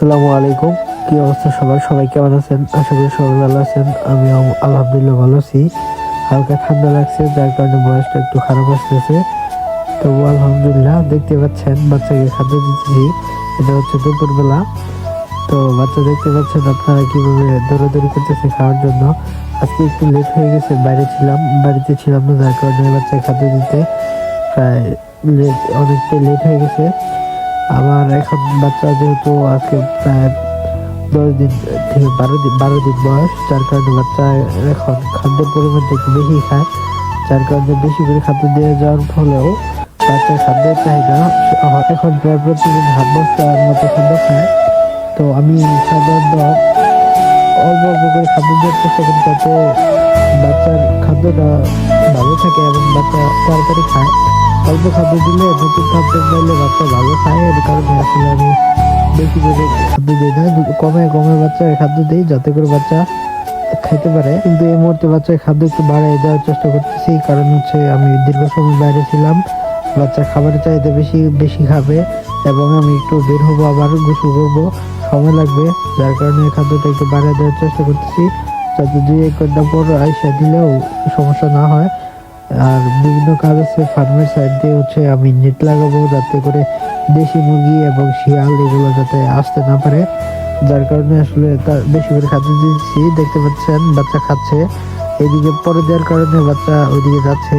আসসালামু আলাইকুম। কি অবস্থা সবার? সবাই কেমন আছেন? আশা করি সবাই ভালো আছেন। আমিও আলহামদুলিল্লাহ ভালো আছি। হালকা ঠান্ডা লাগছে, যার কারণে বয়সটা একটু খারাপ আসতেছে। তবু আলহামদুলিল্লাহ। দেখতে পাচ্ছেন বাচ্চাকে খাদ্য দিতেছি। এটা হচ্ছে দুপুরবেলা। তো বাচ্চা দেখতে পাচ্ছেন আপনারা কিভাবে দৌড়াদৌড়ি করতেছে খাওয়ার জন্য। আজকে একটু লেট হয়ে গেছে, বাড়িতে ছিলাম না, যার কারণে বাচ্চাকে খাদ্য দিতে প্রায় অনেকটাই লেট হয়ে গেছে। আমার এখন বাচ্চা যেহেতু আজকে প্রায় 10 দিন থেকে 12 দিন বয়স, যার কারণে বাচ্চা এখন খাদ্যের পরিমাণটা একটু বেশি খায়। যার কারণে বেশি করে খাদ্য দিয়ে যাওয়ার ফলেও বাচ্চার খাদ্যের চাহিদা এখন প্রায় প্রতিদিন হাফ বস্তার মতো খাদ্য খায়। তো আমি সাধারণত অল্প অল্প করে খাদ্য দেওয়ার চেষ্টা করি, যাতে বাচ্চার খাদ্যটা ভালো থাকে এবং বাচ্চা তাড়াতাড়ি খায়। অল্প খাদ্য দিলে, নতুন খাদ্য দিলে বাচ্চা ভালো খায়। এর কারণে আসলে আমি বেশি করে খাদ্য দিই না, কমে কমে বাচ্চাকে খাদ্য দিই, যাতে করে বাচ্চা খাইতে পারে। কিন্তু এই মুহূর্তে বাচ্চার খাদ্য একটু বাড়াই দেওয়ার চেষ্টা করতেছি, কারণ হচ্ছে আমি দীর্ঘ সময় বাইরে ছিলাম। বাচ্চা খাবারের চাহিদা বেশি বেশি খাবে এবং আমি একটু বের হবো, আবার গোসল করবো, সময় লাগবে। যার কারণে খাদ্যটা একটু বাড়িয়ে দেওয়ার চেষ্টা করতেছি, যাতে 2-1 ঘন্টা পর আইসা দিলেও সমস্যা না হয়। আর বিভিন্ন কাজ আছে, ফার্মের সাইড দিয়ে হচ্ছে আমি নেট লাগাবো, যাতে করে দেশি মুরগি এবং শিয়াল এগুলো যাতে আসতে না পারে। যার কারণে আসলে তার বেশি করে খাদ্য দিচ্ছি। দেখতে পাচ্ছেন বাচ্চা খাচ্ছে, এদিকে পরে দেওয়ার কারণে বাচ্চা ওইদিকে যাচ্ছে।